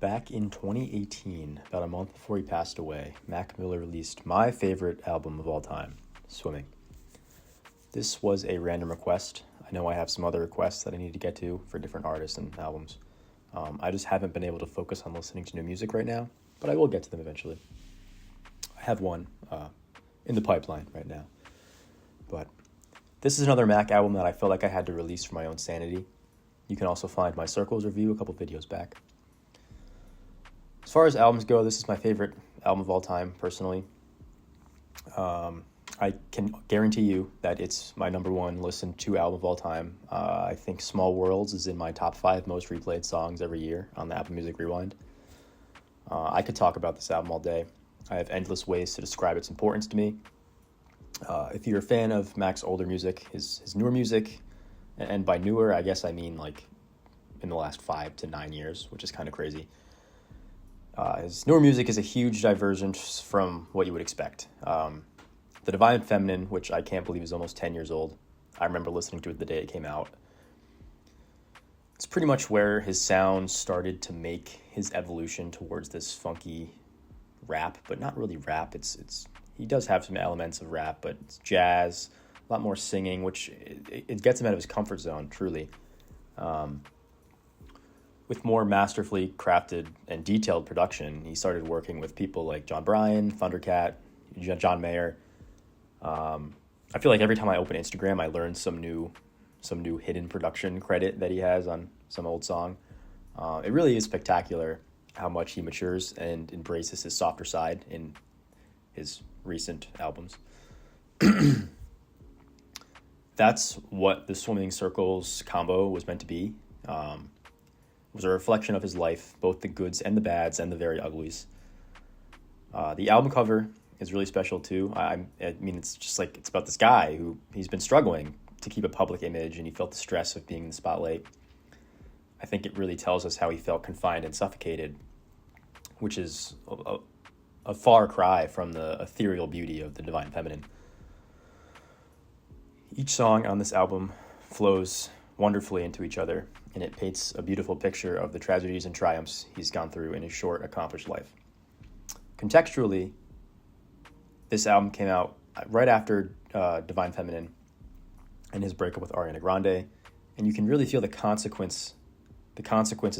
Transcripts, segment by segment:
Back in 2018, about a month before he passed away, Mac Miller released my favorite album of all time, Swimming. This was a random request. I know I have some other requests that I need to get to for different artists and albums. I just haven't been able to focus on listening to new music right now, but I will get to them eventually. I have one in the pipeline right now. But this is another Mac album that I felt like I had to release for my own sanity. You can also find my Circles review a couple videos back. As far as albums go, this is my favorite album of all time, personally. I can guarantee you that it's my number one listened to album of all time. I think Small Worlds is in my top 5 most replayed songs every year on the Apple Music Rewind. I could talk about this album all day. I have endless ways to describe its importance to me. If you're a fan of Mac's older music, his newer music, and by newer, I guess I mean like in the last 5 to 9 years, which is kind of crazy. His newer music is a huge divergence from what you would expect. The Divine Feminine, which I can't believe is almost 10 years old. I remember listening to it the day it came out. It's pretty much where his sound started to make his evolution towards this funky rap, but not really rap. He does have some elements of rap, but it's jazz, a lot more singing, which it gets him out of his comfort zone, truly. With more masterfully crafted and detailed production, he started working with people like John Bryan, Thundercat, John Mayer. I feel like every time I open Instagram, I learn some new hidden production credit that he has on some old song. It really is spectacular how much he matures and embraces his softer side in his recent albums. That's what the Swimming Circles combo was meant to be. It was a reflection of his life, both the goods and the bads and the very uglies. The album cover is really special too. I mean, it's just like, it's about this guy who he's been struggling to keep a public image, and he felt the stress of being in the spotlight. I think it really tells us how he felt confined and suffocated, which is a far cry from the ethereal beauty of the Divine Feminine. Each song on this album flows wonderfully into each other, and it paints a beautiful picture of the tragedies and triumphs he's gone through in his short, accomplished life. Contextually, this album came out right after Divine Feminine and his breakup with Ariana Grande, and you can really feel the consequences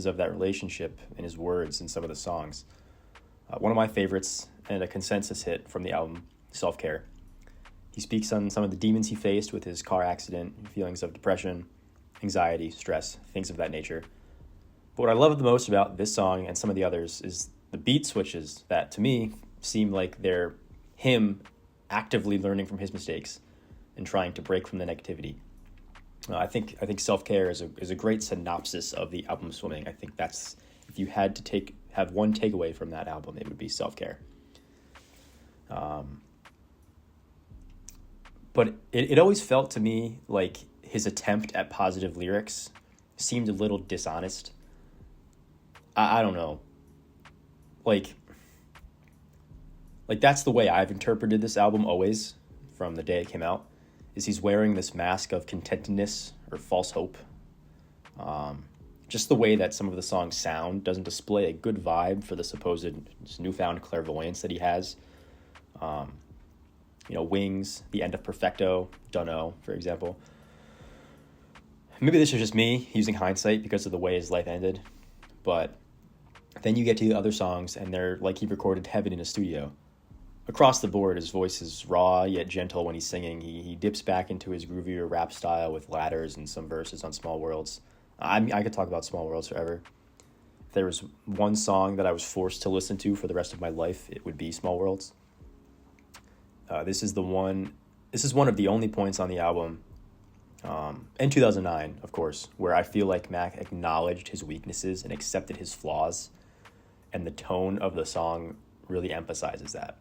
of that relationship in his words in some of the songs. One of my favorites, and a consensus hit from the album, Self-Care. He speaks on some of the demons he faced with his car accident, feelings of depression, anxiety, stress, things of that nature. But what I love the most about this song and some of the others is the beat switches that, to me, seem like they're him actively learning from his mistakes and trying to break from the negativity. I think Self-Care is a great synopsis of the album Swimming. I think that's, if you had to have one takeaway from that album, it would be Self-Care. But it always felt to me like his attempt at positive lyrics seemed a little dishonest. I don't know. Like that's the way I've interpreted this album always from the day it came out, is he's wearing this mask of contentedness or false hope. Just the way that some of the songs sound doesn't display a good vibe for the supposed newfound clairvoyance that he has. Wings, The End of Perfecto, Dunno, for example. Maybe this is just me using hindsight because of the way his life ended, but then you get to the other songs and they're like he recorded heaven in a studio. Across the board, his voice is raw yet gentle when he's singing. He dips back into his groovier rap style with ladders and some verses on Small Worlds. I could talk about Small Worlds forever. If there was one song that I was forced to listen to for the rest of my life, it would be Small Worlds. This is one of the only points on the album, in 2009, of course, where I feel like Mac acknowledged his weaknesses and accepted his flaws, and the tone of the song really emphasizes that.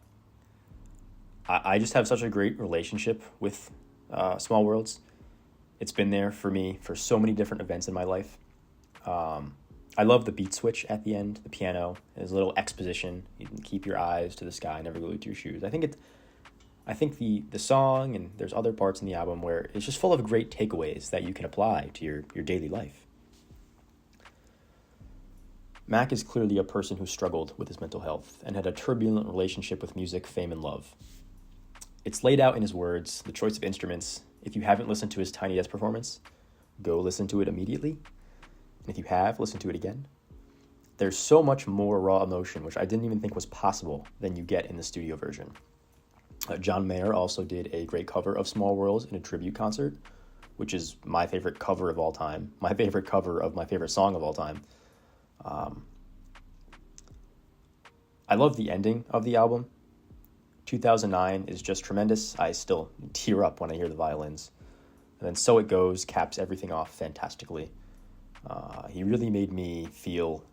I just have such a great relationship with Small Worlds. It's been there for me for so many different events in my life. I love the beat switch at the end, the piano. There's a little exposition. You can keep your eyes to the sky, never glue to your shoes. I think the song, and there's other parts in the album where it's just full of great takeaways that you can apply to your daily life. Mac is clearly a person who struggled with his mental health and had a turbulent relationship with music, fame, and love. It's laid out in his words, the choice of instruments. If you haven't listened to his Tiny Desk performance, go listen to it immediately. And if you have, listen to it again. There's so much more raw emotion, which I didn't even think was possible, than you get in the studio version. John Mayer also did a great cover of Small Worlds in a tribute concert, which is my favorite cover of all time, my favorite cover of my favorite song of all time. I love the ending of the album. 2009 is just tremendous. I still tear up when I hear the violins. And then So It Goes caps everything off fantastically. He really made me feel,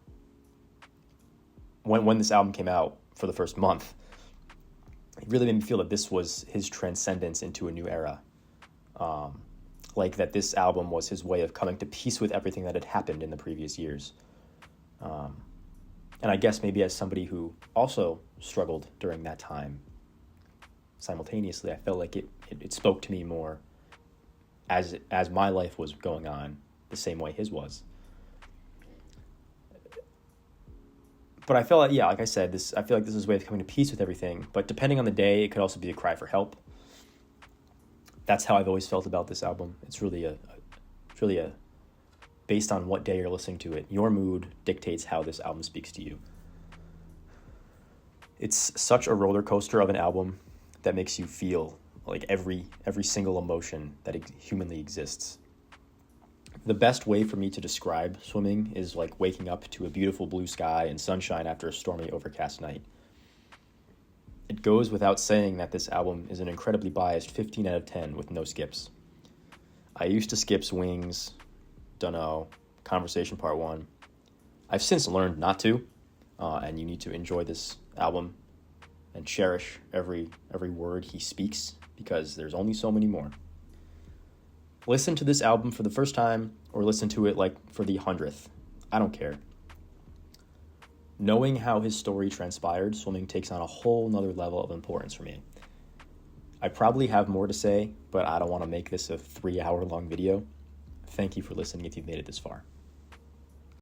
when this album came out for the first month, it really made me feel that this was his transcendence into a new era. Like that this album was his way of coming to peace with everything that had happened in the previous years. And I guess maybe as somebody who also struggled during that time, simultaneously, I felt like it spoke to me more as my life was going on the same way his was. But I felt like, yeah, like I said, I feel like this is his way of coming to peace with everything. But depending on the day, it could also be a cry for help. That's how I've always felt about this album. It's really a based on what day you're listening to it. Your mood dictates how this album speaks to you. It's such a roller coaster of an album that makes you feel like every single emotion that humanly exists. The best way for me to describe Swimming is like waking up to a beautiful blue sky and sunshine after a stormy, overcast night. It goes without saying that this album is an incredibly biased 15 out of 10 with no skips. I used to skip Swings, Dunno, Conversation Part 1. I've since learned not to, and you need to enjoy this album and cherish every word he speaks, because there's only so many more. Listen to this album for the first time, or listen to it like for the 100th. I don't care. Knowing how his story transpired, Swimming takes on a whole nother level of importance for me. I probably have more to say, but I don't want to make this a 3-hour long video. Thank you for listening if you've made it this far.